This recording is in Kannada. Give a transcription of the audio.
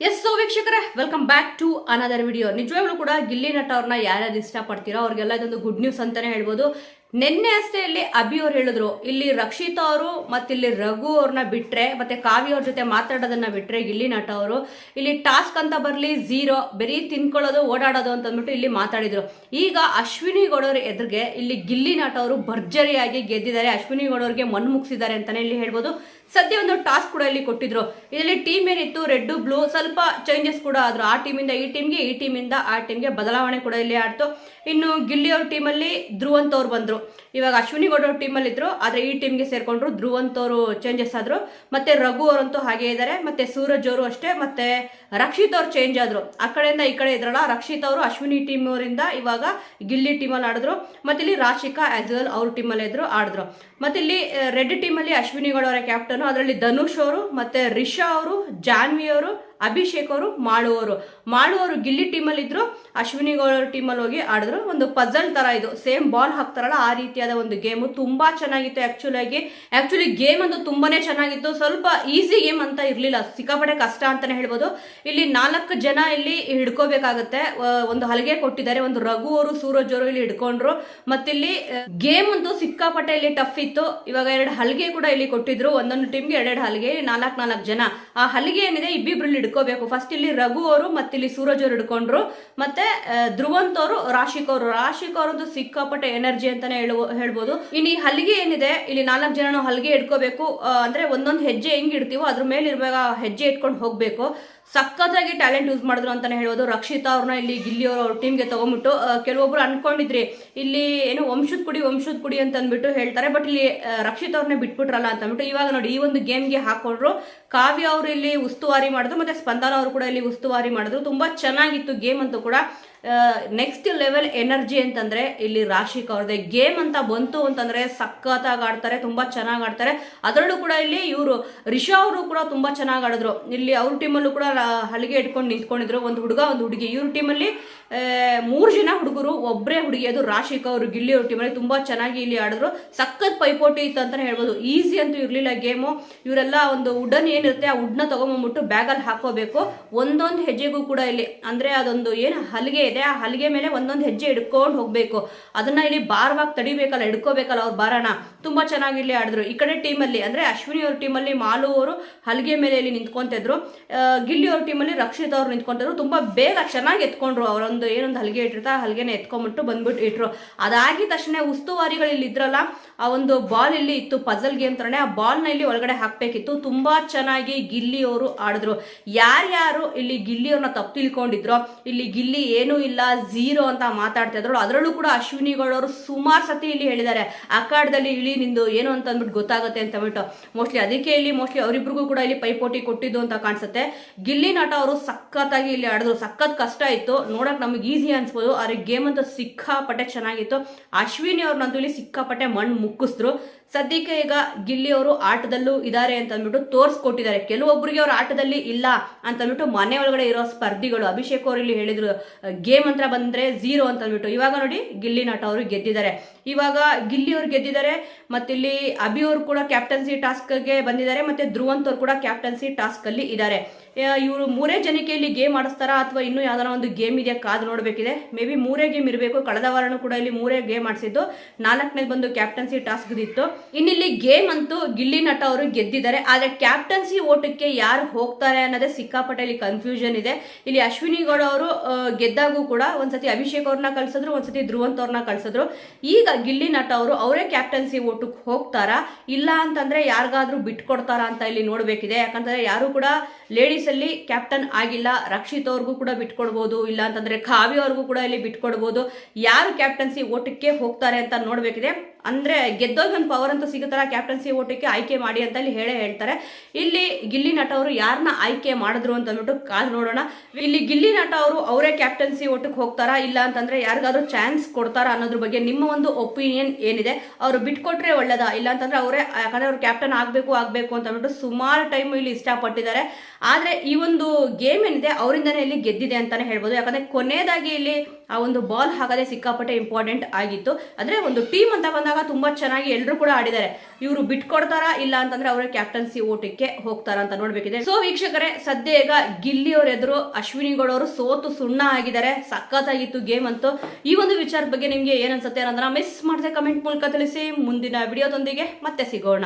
ಎಸ್ ವೀಕ್ಷಕರೇ, welcome back to another video. ನಿಜವಾಗ್ಲೂ ಕೂಡ ಗಿಲ್ಲಿ ನಟ ಅವ್ರನ್ನ ಯಾರ್ಯಾರು ಇಷ್ಟಪಡ್ತೀರೋ ಅವ್ರಿಗೆಲ್ಲ ಇದೊಂದು ಗುಡ್ ನ್ಯೂಸ್ ಅಂತಾನೆ ಹೇಳ್ಬೋದು. ನಿನ್ನೆ ಅಷ್ಟೇ ಇಲ್ಲಿ ಅಭಿ ಅವ್ರು ಹೇಳಿದ್ರು, ಇಲ್ಲಿ ರಕ್ಷಿತಾ ಅವರು ಮತ್ತಿಲ್ಲಿ ರಘು ಅವ್ರನ್ನ ಬಿಟ್ರೆ ಮತ್ತೆ ಕಾವ್ಯ ಅವ್ರ ಜೊತೆ ಮಾತಾಡೋದನ್ನ ಬಿಟ್ರೆ ಗಿಲ್ಲಿ ನಟ ಅವರು ಇಲ್ಲಿ ಟಾಸ್ಕ್ ಅಂತ ಬರ್ಲಿ ಝೀರೋ, ಬರೀ ತಿನ್ಕೊಳ್ಳೋದು ಓಡಾಡೋದು ಅಂತ ಅಂದ್ಬಿಟ್ಟು ಇಲ್ಲಿ ಮಾತಾಡಿದ್ರು. ಈಗ ಅಶ್ವಿನಿ ಗೌಡವ್ರ ಎದುರಿಗೆ ಇಲ್ಲಿ ಗಿಲ್ಲಿ ನಟ ಅವರು ಭರ್ಜರಿಯಾಗಿ ಗೆದ್ದಿದ್ದಾರೆ. ಅಶ್ವಿನಿ ಗೌಡವ್ರಿಗೆ ಮಣ್ಣು ಮುಗಿಸಿದ್ದಾರೆ ಅಂತಾನೆ ಇಲ್ಲಿ ಹೇಳ್ಬೋದು. ಸದ್ಯ ಒಂದು ಟಾಸ್ಕ್ ಕೂಡ ಇಲ್ಲಿ ಕೊಟ್ಟಿದ್ರು. ಇದರಲ್ಲಿ ಟೀಮ್ ಏನಿತ್ತು ರೆಡ್ ಬ್ಲೂ, ಸ್ವಲ್ಪ ಚೇಂಜಸ್ ಕೂಡ ಆದ್ರು. ಆ ಟೀಮಿಂದ ಈ ಟೀಮ್ಗೆ, ಈ ಟೀಮಿಂದ ಆ ಟೀಮ್ಗೆ ಬದಲಾವಣೆ ಕೂಡ ಇಲ್ಲಿ ಆಡ್ತು. ಇನ್ನು ಗಿಲ್ಲಿ ಅವ್ರ ಟೀಮಲ್ಲಿ ಧ್ರುವಂತ್ ಅವ್ರು ಬಂದ್ರು. ಇವಾಗ ಅಶ್ವಿನಿ ಗೌಡ ಅವ್ರ ಟೀಮಲ್ಲಿ ಇದ್ರು, ಆದ್ರೆ ಈ ಟೀಮ್ಗೆ ಸೇರ್ಕೊಂಡ್ರು. ಧ್ರುವಂತ್ ಅವರು ಚೇಂಜಸ್ ಆದ್ರು. ಮತ್ತೆ ರಘು ಅವರಂತೂ ಹಾಗೆ ಇದ್ದಾರೆ. ಮತ್ತೆ ಸೂರಜ್ ಅವರು ಅಷ್ಟೇ. ಮತ್ತೆ ರಕ್ಷಿತ್ ಅವ್ರು ಚೇಂಜ್ ಆದ್ರು. ಆ ಕಡೆಯಿಂದ ಈ ಕಡೆ ಇದ್ರಲ್ಲ, ರಕ್ಷಿತ್ ಅವರು ಅಶ್ವಿನಿ ಟೀಮ್ ಅವರಿಂದ ಇವಾಗ ಗಿಲ್ಲಿ ಟೀಮಲ್ಲಿ ಆಡಿದ್ರು. ಮತ್ತೆ ಇಲ್ಲಿ ರಾಶಿಕಾ ಆಸ್ ವೆಲ್ ಅವ್ರ ಟೀಮಲ್ಲಿ ಇದ್ರು, ಆಡಿದ್ರು. ಮತ್ತೆ ಇಲ್ಲಿ ರೆಡ್ ಟೀಮಲ್ಲಿ ಅಶ್ವಿನಿ ಗೌಡ ಅವರ ಕ್ಯಾಪ್ಟನ್, ಅದರಲ್ಲಿ ಧನುಷ್ ಅವರು, ಮತ್ತೆ ರಿಷಾ ಅವರು, ಜಾನ್ವಿ ಅವರು, ಅಭಿಷೇಕ್ ಅವರು, ಮಾಳು ಅವರು ಗಿಲ್ಲಿ ಟೀಮಲ್ಲಿ ಇದ್ರು. ಅಶ್ವಿನಿ ಗೌಡ ಟೀಮಲ್ಲಿ ಹೋಗಿ ಆಡಿದ್ರು. ಒಂದು ಪಜಲ್ ತರ ಇದು, ಸೇಮ್ ಬಾಲ್ ಹಾಕ್ತಾರಲ್ಲ ಆ ರೀತಿಯಾದ ಒಂದು ಗೇಮು. ತುಂಬಾ ಚೆನ್ನಾಗಿತ್ತು. ಆಕ್ಚುಲಿ ಗೇಮ್ ಅಂತೂ ತುಂಬಾನೇ ಚೆನ್ನಾಗಿತ್ತು. ಸ್ವಲ್ಪ ಈಸಿ ಗೇಮ್ ಅಂತ ಇರ್ಲಿಲ್ಲ, ಸಿಕ್ಕಾಪಟ್ಟೆ ಕಷ್ಟ ಅಂತಾನೆ ಹೇಳ್ಬೋದು. ಇಲ್ಲಿ 4 ಜನ ಇಲ್ಲಿ ಹಿಡ್ಕೋಬೇಕಾಗತ್ತೆ. ಒಂದು ಹಲಗೆ ಕೊಟ್ಟಿದ್ದಾರೆ. ಒಂದು ರಘು ಅವರು, ಸೂರಜ್ ಅವರು ಇಲ್ಲಿ ಹಿಡ್ಕೊಂಡ್ರು. ಮತ್ತಿಲ್ಲಿ ಗೇಮ್ ಅಂತೂ ಸಿಕ್ಕಾಪಟ್ಟೆ ಇಲ್ಲಿ ಟಫ್ ಇತ್ತು. ಇವಾಗ 2 ಹಲಗೆ ಕೂಡ ಇಲ್ಲಿ ಕೊಟ್ಟಿದ್ರು. ಒಂದೊಂದು ಟೀಮ್ಗೆ 2 ಹಲಗೆ, 4 ಜನ. ಆ ಹಲಗೆ ಏನಿದೆ ಇಬ್ಬಿಬ್ರಲ್ಲಿ ಹಿಡ್ಕೋಬೇಕು. ಫಸ್ಟ್ ಇಲ್ಲಿ ರಘು ಅವರು ಮತ್ತೆ ಇಲ್ಲಿ ಸೂರಜ್ ಅವರು ಹಿಡ್ಕೊಂಡ್ರು. ಮತ್ತೆ ಧ್ರುವಂತ್ ಅವರು, ರಾಶಿಕ್ ಅವರದ್ದು ಸಿಕ್ಕಾಪಟ್ಟೆ ಎನರ್ಜಿ ಅಂತಾನೆ ಹೇಳ್ಬೋದು. ಇನ್ನು ಈ ಹಲಿಗೆ ಏನಿದೆ, ಇಲ್ಲಿ 4 ಜನ ಹಲಿಗೆ ಹಿಡ್ಕೋಬೇಕು. ಅಂದ್ರೆ ಒಂದೊಂದು ಹೆಜ್ಜೆ ಹೆಂಗ್ ಇಡ್ತೀವೋ ಅದ್ರ ಮೇಲೆ ಇರುವಾಗ ಹೆಜ್ಜೆ ಇಟ್ಕೊಂಡು ಹೋಗ್ಬೇಕು. ಸಖತ್ತಾಗಿ ಟ್ಯಾಲೆಂಟ್ ಯೂಸ್ ಮಾಡಿದ್ರು ಅಂತಾನೆ ಹೇಳ್ಬೋದು. ರಕ್ಷಿತಾ ಅವ್ರನ್ನ ಇಲ್ಲಿ ಗಿಲ್ಲಿ ಅವ್ರ ಟೀಮ್ಗೆ ತಗೊಂಡ್ಬಿಟ್ಟು, ಕೆಲವೊಬ್ರು ಅನ್ಕೊಂಡಿದ್ರಿ ಇಲ್ಲಿ ಏನು ವಂಶದ ಕುಡಿ ಅಂತ ಅಂದ್ಬಿಟ್ಟು ಹೇಳ್ತಾರೆ. ಬಟ್ ಇಲ್ಲಿ ರಕ್ಷಿತಾ ಅವ್ರನ್ನ ಬಿಟ್ಬಿಟ್ರಲ್ಲ ಅಂತ ಅಂದ್ಬಿಟ್ಟು ಇವಾಗ ನೋಡಿ ಈ ಒಂದು ಗೇಮ್ಗೆ ಹಾಕೊಂಡ್ರು. ಕಾವ್ಯ ಅವರು ಇಲ್ಲಿ ಉಸ್ತುವಾರಿ ಮಾಡಿದ್ರು, ಮತ್ತೆ ಸ್ಪಂದನ ಅವರು ಕೂಡ ಇಲ್ಲಿ ಉಸ್ತುವಾರಿ ಮಾಡಿದ್ರು. ತುಂಬಾ ಚೆನ್ನಾಗಿತ್ತು ಗೇಮ್ ಅಂತೂ ಕೂಡ. ನೆಕ್ಸ್ಟ್ ಲೆವೆಲ್ ಎನರ್ಜಿ ಅಂತಂದ್ರೆ ಇಲ್ಲಿ ರಾಶಿಕ್ ಅವ್ರದ್ದೇ. ಗೇಮ್ ಅಂತ ಬಂತು ಅಂತಂದ್ರೆ ಸಖತ್ತಾಗಿ ಆಡ್ತಾರೆ, ತುಂಬಾ ಚೆನ್ನಾಗಿ ಆಡ್ತಾರೆ. ಅದರಲ್ಲೂ ಕೂಡ ಇಲ್ಲಿ ಇವರು ರಿಷಾ ಅವರು ಕೂಡ ತುಂಬಾ ಚೆನ್ನಾಗಿ ಆಡಿದ್ರು. ಇಲ್ಲಿ ಅವ್ರ ಟೀಮಲ್ಲೂ ಕೂಡ ಹಲಿಗೆ ಇಟ್ಕೊಂಡು ನಿಂತ್ಕೊಂಡಿದ್ರು. ಒಂದು ಹುಡುಗ, ಒಂದು ಹುಡುಗಿ. ಇವ್ರ ಟೀಮಲ್ಲಿ 3 ಜನ ಹುಡುಗರು, ಒಬ್ಬರೇ ಹುಡುಗಿ, ಅದು ರಾಶಿಕ್ ಅವರು ಗಿಲ್ಲಿ ಅವ್ರ ಟೀಮಲ್ಲಿ ತುಂಬಾ ಚೆನ್ನಾಗಿ ಇಲ್ಲಿ ಆಡಿದ್ರು. ಸಖತ್ ಪೈಪೋಟಿ ಇತ್ತು ಅಂತಾನೆ ಹೇಳ್ಬೋದು. ಈಸಿ ಅಂತೂ ಇರ್ಲಿಲ್ಲ ಗೇಮು. ಇವರೆಲ್ಲ ಒಂದು ವುಡನ್ ಏನಿರುತ್ತೆ ಆ ವುಡ್ನ ತಗೊಂಡ್ಬಂದ್ಬಿಟ್ಟು ಬ್ಯಾಗಲ್ಲಿ ಹಾಕೋಬೇಕು. ಒಂದೊಂದು ಹೆಜ್ಜೆಗೂ ಕೂಡ ಇಲ್ಲಿ ಅಂದ್ರೆ ಅದೊಂದು ಏನು ಹಲಿಗೆ ಇದೆ, ಆ ಹಲಿಗೆ ಮೇಲೆ ಒಂದೊಂದು ಹೆಜ್ಜೆ ಹಿಡ್ಕೊಂಡು ಹೋಗ್ಬೇಕು. ಅದನ್ನ ಇಲ್ಲಿ ಭಾರವಾಗಿ ತಡಿಬೇಕಲ್ಲ, ಹಿಡ್ಕೋಬೇಕಲ್ಲ ಅವ್ರ ಭಾರನ. ತುಂಬಾ ಚೆನ್ನಾಗಿ ಇಲ್ಲಿ ಆಡಿದ್ರು. ಈ ಕಡೆ ಟೀಮಲ್ಲಿ ಅಂದ್ರೆ ಅಶ್ವಿನಿ ಅವ್ರ ಟೀಮಲ್ಲಿ ಮಾಲು ಅವರು ಹಲಿಗೆ ಮೇಲೆ ಇಲ್ಲಿ ನಿಂತ್ಕೊಂತಿದ್ರು. ಗಿಲ್ಲಿ ಅವ್ರ ಟೀಮಲ್ಲಿ ರಕ್ಷಿತ್ ಅವ್ರು ನಿಂತ್ಕೊಂತಿದ್ರು. ತುಂಬಾ ಬೇಗ ಚೆನ್ನಾಗಿ ಎತ್ಕೊಂಡ್ರು. ಅವರೊಂದು ಏನೊಂದು ಹಲಿಗೆ ಇಟ್ಟಿರ್ತಾರೆ, ಆ ಹಲಿಗೆನ ಎತ್ಕೊಂಡ್ಬಿಟ್ಟು ಬಂದ್ಬಿಟ್ಟು ಇಟ್ರು. ಅದಾಗಿದ ತಕ್ಷಣ ಉಸ್ತುವಾರಿಗಳು ಇಲ್ಲಿ ಇದ್ರಲ್ಲ, ಆ ಒಂದು ಬಾಲ್ ಇಲ್ಲಿ ಇತ್ತು, ಪಜಲ್ ಗೇಮ್ ತರನೇ. ಆ ಬಾಲ್ನ ಇಲ್ಲಿ ಒಳಗಡೆ ಹಾಕ್ಬೇಕಿತ್ತು. ತುಂಬಾ ಚೆನ್ನಾಗಿ ಗಿಲ್ಲಿ ಅವರು ಆಡಿದ್ರು. ಯಾರ್ಯಾರು ಇಲ್ಲಿ ಗಿಲ್ಲಿ ಅವ್ರನ್ನ ತಪ್ಪು ತಿಳ್ಕೊಂಡಿದ್ರು, ಇಲ್ಲಿ ಗಿಲ್ಲಿ ಏನೂ ಇಲ್ಲ, ಝೀರೋ ಅಂತ ಮಾತಾಡ್ತಾ ಇದ್ರು, ಅದರಲ್ಲೂ ಕೂಡ ಅಶ್ವಿನಿ ಗೌಡ ಅವರು ಸುಮಾರು ಸತಿ ಇಲ್ಲಿ ಹೇಳಿದ್ದಾರೆ, ಅಖಾಡದಲ್ಲಿ ಇಳಿ ನಿಂದು ಏನು ಅಂತ ಅಂದ್ಬಿಟ್ಟು ಗೊತ್ತಾಗುತ್ತೆ ಅಂತ ಅಂದ್ಬಿಟ್ಟು. ಅದಕ್ಕೆ ಇಲ್ಲಿ ಅವರಿಬ್ರಿಗೂ ಕೂಡ ಇಲ್ಲಿ ಪೈಪೋಟಿ ಕೊಟ್ಟಿದ್ದು ಅಂತ ಕಾಣಿಸುತ್ತೆ. ಗಿಲ್ಲಿ ನಟ ಅವರು ಸಖತ್ತಾಗಿ ಇಲ್ಲಿ ಆಡಿದ್ರು. ಸಖತ್ ಕಷ್ಟ ಇತ್ತು ನೋಡಕ್, ನಮಗೆ ಈಸಿ ಅನ್ಸ್ಬೋದು, ಆದ್ರೆ ಗೇಮ್ ಅಂತೂ ಸಿಕ್ಕಾಪಟ್ಟೆ ಚೆನ್ನಾಗಿತ್ತು. ಅಶ್ವಿನಿ ಅವ್ರನ್ನಂತೂ ಇಲ್ಲಿ ಸಿಕ್ಕಾಪಟ್ಟೆ ಮಣ್ಣು ಮುಕ್ಕಿಸಿದ್ರು. ಸದ್ಯಕ್ಕೆ ಈಗ ಗಿಲ್ಲಿ ಅವರು ಆಟದಲ್ಲೂ ಇದ್ದಾರೆ ಅಂತ ಅಂದ್ಬಿಟ್ಟು ತೋರಿಸ್ಕೊಟ್ಟಿದ್ದಾರೆ. ಕೆಲವೊಬ್ಬರಿಗೆ ಅವ್ರ ಆಟದಲ್ಲಿ ಇಲ್ಲ ಅಂತ ಅಂದ್ಬಿಟ್ಟು ಮನೆ ಒಳಗಡೆ ಇರೋ ಸ್ಪರ್ಧಿಗಳು ಅಭಿಷೇಕ್ ಅವರು ಇಲ್ಲಿ ಹೇಳಿದ್ರು, ಗೇಮ್ ಅಂತ ಬಂದ್ರೆ ಝೀರೋ ಅಂತ ಅಂದ್ಬಿಟ್ಟು. ಇವಾಗ ನೋಡಿ ಗಿಲ್ಲಿ ನಟ ಅವರು ಗೆದ್ದಿದ್ದಾರೆ. ಇವಾಗ ಗಿಲ್ಲಿ ಅವ್ರು ಗೆದ್ದಿದ್ದಾರೆ. ಮತ್ತೆ ಇಲ್ಲಿ ಅಭಿ ಅವರು ಕೂಡ ಕ್ಯಾಪ್ಟನ್ಸಿ ಟಾಸ್ಕ್ಗೆ ಬಂದಿದ್ದಾರೆ. ಮತ್ತೆ ಧ್ರುವಂತ್ ಅವರು ಕೂಡ ಕ್ಯಾಪ್ಟನ್ಸಿ ಟಾಸ್ಕ್ ಅಲ್ಲಿ ಇದ್ದಾರೆ. ಇವರು 3 ಜನಕ್ಕೆ ಇಲ್ಲಿ ಗೇಮ್ ಆಡಿಸ್ತಾರಾ ಅಥವಾ ಇನ್ನೂ ಯಾವ್ದಾರ ಒಂದು ಗೇಮ್ ಇದೆ ಕಾದು ನೋಡ್ಬೇಕಿದೆ. ಮೇ ಬಿ 3 ಗೇಮ್ ಇರಬೇಕು. ಕಳೆದ ವಾರನೂ ಕೂಡ ಇಲ್ಲಿ 3 ಗೇಮ್ ಆಡಿಸಿದ್ದು, 4ನೇ ಬಂದು ಕ್ಯಾಪ್ಟನ್ಸಿ ಟಾಸ್ಕ್ ಇತ್ತು. ಇನ್ನಿಲ್ಲಿ ಗೇಮ್ ಅಂತೂ ಗಿಲ್ಲಿ ನಟ ಅವರು ಗೆದ್ದಿದ್ದಾರೆ. ಆದ್ರೆ ಕ್ಯಾಪ್ಟನ್ಸಿ ಓಟಕ್ಕೆ ಯಾರು ಹೋಗ್ತಾರೆ ಅನ್ನೋದೇ ಸಿಕ್ಕಾಪಟ್ಟೆ ಇಲ್ಲಿ ಕನ್ಫ್ಯೂಷನ್ ಇದೆ. ಇಲ್ಲಿ ಅಶ್ವಿನಿ ಗೌಡ ಅವರು ಗೆದ್ದಾಗೂ ಕೂಡ ಒಂದ್ಸತಿ ಅಭಿಷೇಕ್ ಅವ್ರನ್ನ ಕಳ್ಸಿದ್ರು, ಒಂದ್ಸತಿ ಧ್ರುವಂತ್ ಅವ್ರನ್ನ ಕಳ್ಸಿದ್ರು. ಈಗ ಗಿಲ್ಲಿ ನಟ ಅವರು ಅವರೇ ಕ್ಯಾಪ್ಟನ್ಸಿ ಓಟಕ್ಕೆ ಹೋಗ್ತಾರಾ, ಇಲ್ಲ ಅಂತಂದ್ರೆ ಯಾರಿಗಾದ್ರೂ ಬಿಟ್ಕೊಡ್ತಾರಾ ಅಂತ ಇಲ್ಲಿ ನೋಡ್ಬೇಕಿದೆ. ಯಾಕಂತಂದ್ರೆ ಯಾರು ಕೂಡ ಲೇಡೀಸ್ ಅಲ್ಲಿ ಕ್ಯಾಪ್ಟನ್ ಆಗಿಲ್ಲ. ರಕ್ಷಿತ್ ಅವ್ರಿಗೂ ಕೂಡ ಬಿಟ್ಕೊಡ್ಬೋದು, ಇಲ್ಲ ಅಂತಂದ್ರೆ ಕಾವ್ಯ ಅವ್ರಿಗೂ ಕೂಡ ಇಲ್ಲಿ ಬಿಟ್ಕೊಡ್ಬೋದು. ಯಾರು ಕ್ಯಾಪ್ಟನ್ಸಿ ಓಟಕ್ಕೆ ಹೋಗ್ತಾರೆ ಅಂತ ನೋಡ್ಬೇಕಿದೆ. ಅಂದ್ರೆ ಗೆದ್ದೋಗಿ ಒಂದು ಪವರ್ ಅಂತೂ ಸಿಗುತ್ತಲ್ಲ, ಕ್ಯಾಪ್ಟನ್ಸಿ ಓಟಕ್ಕೆ ಆಯ್ಕೆ ಮಾಡಿ ಅಂತ ಇಲ್ಲಿ ಹೇಳ್ತಾರೆ. ಇಲ್ಲಿ ಗಿಲ್ಲಿ ನಟ ಅವರು ಯಾರನ್ನ ಆಯ್ಕೆ ಮಾಡಿದ್ರು ಅಂತ ಅಂದ್ಬಿಟ್ಟು ಕಾದು ನೋಡೋಣ. ಇಲ್ಲಿ ಗಿಲ್ಲಿ ನಟ ಅವರು ಅವರೇ ಕ್ಯಾಪ್ಟನ್ಸಿ ಓಟಕ್ಕೆ ಹೋಗ್ತಾರಾ, ಇಲ್ಲ ಅಂತಂದ್ರೆ ಯಾರಿಗಾದ್ರೂ ಚಾನ್ಸ್ ಕೊಡ್ತಾರಾ ಅನ್ನೋದ್ರ ಬಗ್ಗೆ ನಿಮ್ಮ ಒಂದು ಒಪಿನಿಯನ್ ಏನಿದೆ? ಅವರು ಬಿಟ್ಕೊಟ್ರೆ ಒಳ್ಳೇದಾ, ಇಲ್ಲ ಅಂತಂದ್ರೆ ಅವರೇ, ಯಾಕಂದ್ರೆ ಅವ್ರು ಕ್ಯಾಪ್ಟನ್ ಆಗ್ಬೇಕು ಅಂತ ಅಂದ್ಬಿಟ್ಟು ಸುಮಾರು ಟೈಮ್ ಇಲ್ಲಿ ಇಷ್ಟಪಟ್ಟಿದ್ದಾರೆ. ಆದ್ರೆ ಆದ್ರೆ ಈ ಒಂದು ಗೇಮ್ ಏನಿದೆ ಅವರಿಂದನೇ ಇಲ್ಲಿ ಗೆದ್ದಿದೆ ಅಂತಾನೆ ಹೇಳ್ಬೋದು. ಯಾಕಂದ್ರೆ ಕೊನೆಯದಾಗಿ ಇಲ್ಲಿ ಆ ಒಂದು ಬಾಲ್ ಹಾಕದೆ ಸಿಕ್ಕಾಪಟ್ಟೆ ಇಂಪಾರ್ಟೆಂಟ್ ಆಗಿತ್ತು. ಅಂದ್ರೆ ಒಂದು ಟೀಮ್ ಅಂತ ಬಂದಾಗ ತುಂಬಾ ಚೆನ್ನಾಗಿ ಎಲ್ಲರೂ ಕೂಡ ಆಡಿದ್ದಾರೆ. ಇವರು ಬಿಟ್ಕೊಡ್ತಾರಾ ಇಲ್ಲ ಅಂತಂದ್ರೆ ಅವರ ಕ್ಯಾಪ್ಟನ್ಸಿ ಓಟಕ್ಕೆ ಹೋಗ್ತಾರ ಅಂತ ನೋಡ್ಬೇಕಿದೆ. ಸೊ ವೀಕ್ಷಕರೇ, ಸದ್ಯ ಈಗ ಗಿಲ್ಲಿ ಅವ್ರ ಎದುರು ಅಶ್ವಿನಿ ಗೌಡ ಅವರು ಸೋತು ಸುಣ್ಣ ಆಗಿದ್ದಾರೆ. ಸಖತ್ತಾಗಿತ್ತು ಗೇಮ್ ಅಂತೂ. ಈ ಒಂದು ವಿಚಾರದ ಬಗ್ಗೆ ನಿಮ್ಗೆ ಏನ್ ಅನ್ಸುತ್ತೆ ಅನ್ನೋದನ್ನ ಮಿಸ್ ಮಾಡದೆ ಕಮೆಂಟ್ ಮೂಲಕ ತಿಳಿಸಿ. ಮುಂದಿನ ವಿಡಿಯೋದೊಂದಿಗೆ ಮತ್ತೆ ಸಿಗೋಣ.